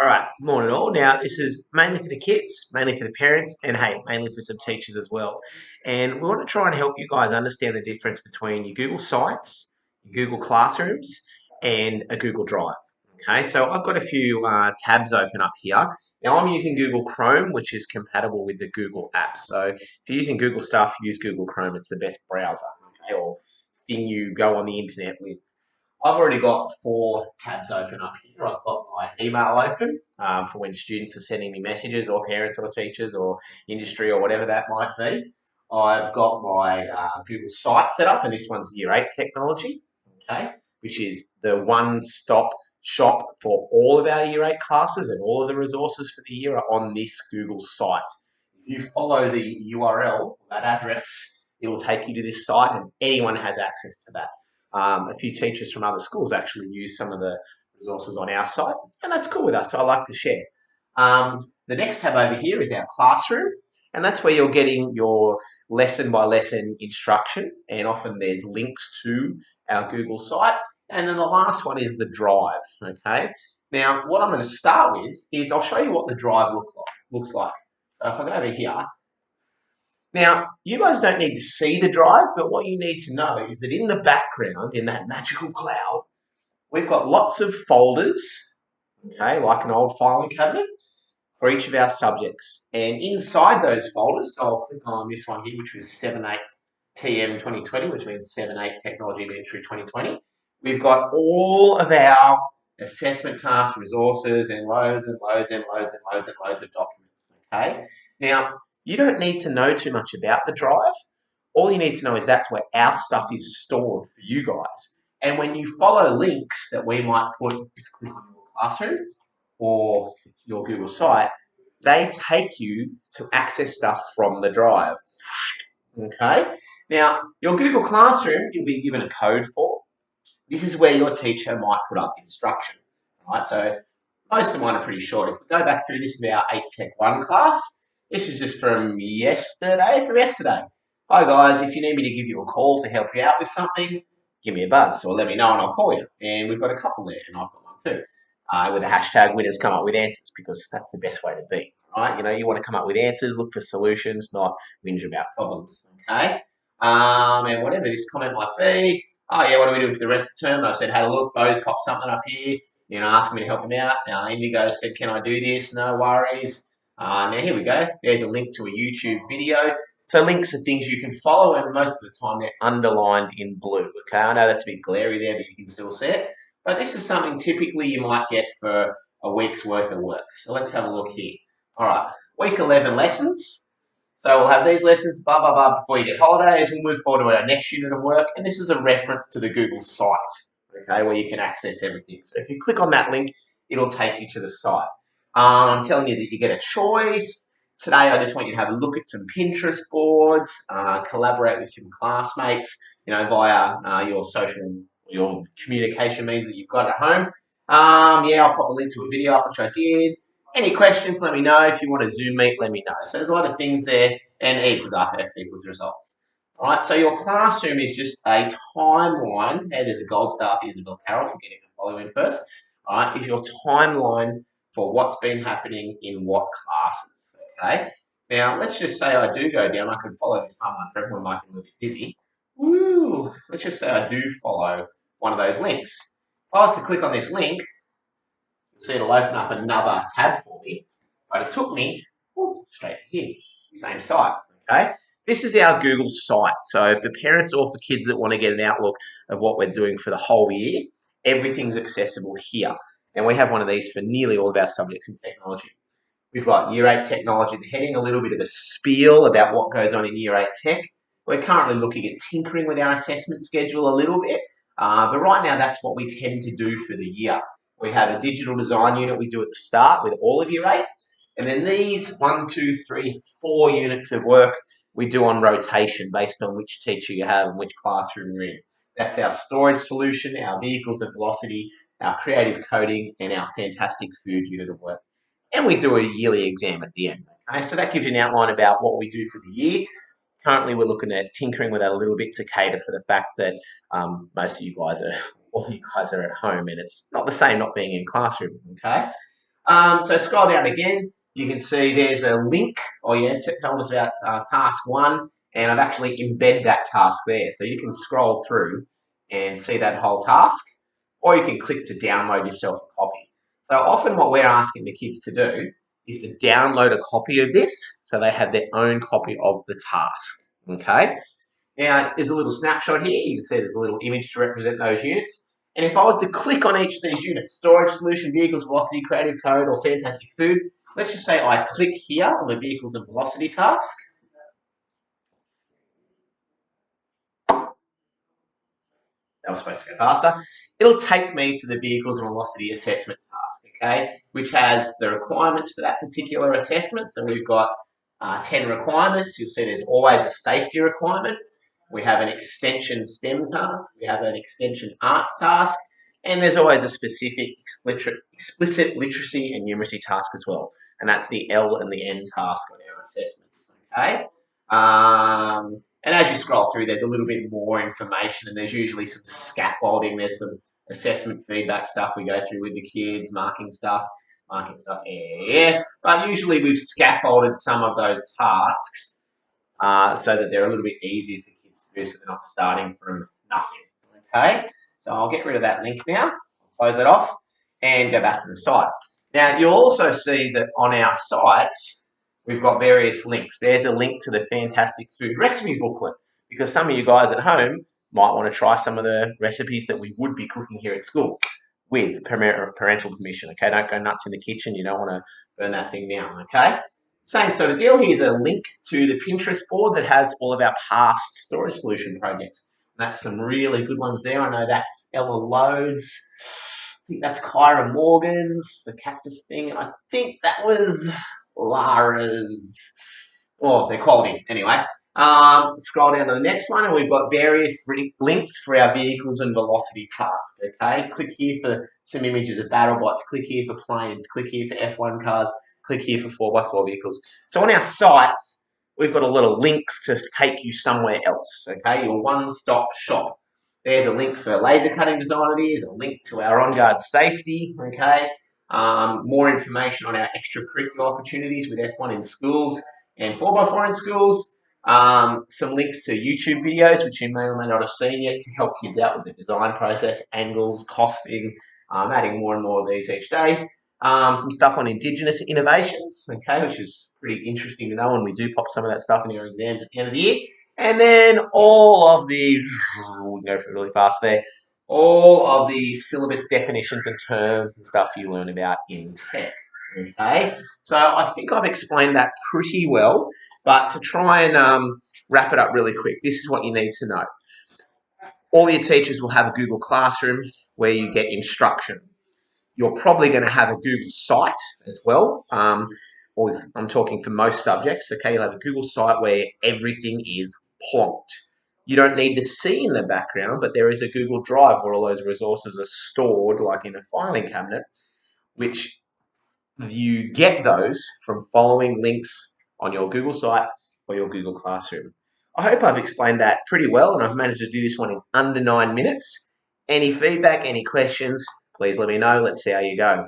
All right, morning all. Now, this is mainly for the kids, mainly for the parents, and hey, mainly for some teachers as well. And we want to try and help you guys understand the difference between your Google Sites, your Google Classrooms, and a Google Drive. Okay, so I've got a few tabs open up here. Now, I'm using Google Chrome, which is compatible with the Google apps. So if you're using Google stuff, use Google Chrome. It's the best browser, okay, or thing you go on the internet with. I've already got four tabs open up here. I've got my email open for when students are sending me messages, or parents or teachers or industry or whatever that might be. I've got my Google Site set up, and this one's Year 8 technology, okay, which is the one-stop shop for all of our Year 8 classes, and all of the resources for the year are on this Google Site. If you follow the URL, that address, it will take you to this site, and anyone has access to that. A few teachers from other schools actually use some of the resources on our site, and that's cool with us. So I like to share. The next tab over here is our classroom, and that's where you're getting your lesson by lesson instruction, and often there's links to our Google site. And then the last one is the drive. Okay. Now, what I'm going to start with is I'll show you what the drive looks like. So if I go over here, now, you guys don't need to see the drive, but what you need to know is that in the background, in that magical cloud, we've got lots of folders, okay, like an old filing cabinet, for each of our subjects. And inside those folders, so I'll click on this one here, which was 7/8 TM 2020, which means 7/8 Technology Ministry 2020. We've got all of our assessment tasks, resources, and loads and loads and loads and loads and loads of documents, okay? Now, you don't need to know too much about the drive. All you need to know is that's where our stuff is stored for you guys. And when you follow links that we might put, just click on your classroom or your Google site, they take you to access stuff from the drive. Okay? Now, your Google Classroom, you'll be given a code for. This is where your teacher might put up instruction. Right? So most of mine are pretty short. If we go back through, this is our 8 Tech 1 class. This is just from yesterday. Hi guys, if you need me to give you a call to help you out with something, give me a buzz or let me know and I'll call you. And we've got a couple there, and I've got one too. With the hashtag winners come up with answers, because that's the best way to be. Right? You know, you want to come up with answers, look for solutions, not whinge about problems. Okay? And whatever this comment might be, oh yeah, what do we do for the rest of the term? I said, had a look, Bo's popped something up here, you know, asking me to help him out. Indigo said, can I do this? No worries. Now here we go. There's a link to a YouTube video. So links are things you can follow, and most of the time they're underlined in blue. Okay, I know that's a bit glary there, but you can still see it. But this is something typically you might get for a week's worth of work. So let's have a look here. All right, week 11 lessons. So we'll have these lessons, blah, blah, blah, before you get holidays. We'll move forward to our next unit of work. And this is a reference to the Google site, okay, where you can access everything. So if you click on that link, it'll take you to the site. I'm telling you that you get a choice. Today, I just want you to have a look at some Pinterest boards, collaborate with some classmates, you know, via your communication means that you've got at home. Yeah, I'll pop a link to a video up, which I did. Any questions, let me know. If you want a Zoom meet, let me know. So there's a lot of things there, and E equals R for F equals results. All right, so your classroom is just a timeline. Hey, there's a gold star for Isabel Carroll for getting to follow in first. All right, is your timeline for what's been happening in what classes, okay? Now, let's just say I do go down. I could follow this timeline. For everyone might be a little bit dizzy. Woo! Let's just say I do follow one of those links. If I was to click on this link, see it'll open up another tab for me, but it took me straight to here, same site, okay? This is our Google site. So for parents or for kids that want to get an outlook of what we're doing for the whole year, everything's accessible here. And we have one of these for nearly all of our subjects in technology. We've got Year 8 technology, the heading, a little bit of a spiel about what goes on in Year 8 tech. We're currently looking at tinkering with our assessment schedule a little bit, but right now that's what we tend to do for the year. We have a digital design unit we do at the start with all of Year 8. And then these 1, 2, 3, 4 units of work we do on rotation based on which teacher you have and which classroom you're in. That's our storage solution, our vehicles of velocity, our creative coding, and our fantastic food unit of work. And we do a yearly exam at the end. Okay, so that gives you an outline about what we do for the year. Currently, we're looking at tinkering with that a little bit to cater for the fact that all you guys are at home, and it's not the same not being in classroom. Okay. So scroll down again. You can see there's a link. Oh yeah, tell us about task 1, and I've actually embedded that task there. So you can scroll through and see that whole task, or you can click to download yourself a copy. So often what we're asking the kids to do is to download a copy of this so they have their own copy of the task. Okay. Now, there's a little snapshot here. You can see there's a little image to represent those units. And if I was to click on each of these units, storage, solution, vehicles, velocity, creative code, or fantastic food, let's just say I click here on the vehicles and velocity task. That was supposed to go faster. It'll take me to the vehicles and velocity assessment task, okay, which has the requirements for that particular assessment. So we've got 10 requirements. You'll see there's always a safety requirement. We have an extension STEM task. We have an extension arts task. And there's always a specific explicit literacy and numeracy task as well. And that's the L and the N task on our assessments, okay? And as you scroll through, there's a little bit more information, and there's usually some scaffolding. There's some assessment feedback stuff we go through with the kids, marking stuff, yeah. But usually we've scaffolded some of those tasks so that they're a little bit easier for kids to do, so they're not starting from nothing. Okay, so I'll get rid of that link now, close it off, and go back to the site. Now, you'll also see that on our sites, we've got various links. There's a link to the Fantastic Food Recipes booklet, because some of you guys at home might want to try some of the recipes that we would be cooking here at school with parental permission. Okay, don't go nuts in the kitchen. You don't want to burn that thing down. Okay, same sort of deal. Here's a link to the Pinterest board that has all of our past storage solution projects. That's some really good ones there. I know that's Ella Lowe's. I think that's Kyra Morgan's, the cactus thing. I think that was Lara's. Oh, they're quality. Anyway, scroll down to the next one, and we've got various links for our vehicles and velocity task. Okay, click here for some images of BattleBots. Click here for planes. Click here for F1 cars. Click here for 4x4 vehicles. So on our sites, we've got a little links to take you somewhere else. Okay, your one-stop shop. There's a link for laser cutting design ideas, a link to our on-guard safety. Okay, more information on our extracurricular opportunities with F1 in schools and 4x4 in schools. Some links to YouTube videos, which you may or may not have seen yet, to help kids out with the design process, angles, costing, adding more and more of these each day. Some stuff on Indigenous innovations, okay, which is pretty interesting to know, and we do pop some of that stuff in our exams at the end of the year. And then all of the, we can go through really fast there, all of the syllabus definitions and terms and stuff you learn about in tech. Okay, so I think I've explained that pretty well, but to try and wrap it up really quick, this is what you need to know. All your teachers will have a Google Classroom where you get instruction. You're probably going to have a Google site as well, or if I'm talking for most subjects, okay, you'll have a Google site where everything is plonked. You don't need to see in the background, but there is a Google Drive where all those resources are stored, like in a filing cabinet, which you get those from following links on your Google site or your Google Classroom. I hope I've explained that pretty well, and I've managed to do this one in under 9 minutes. Any feedback, any questions, please let me know. Let's see how you go.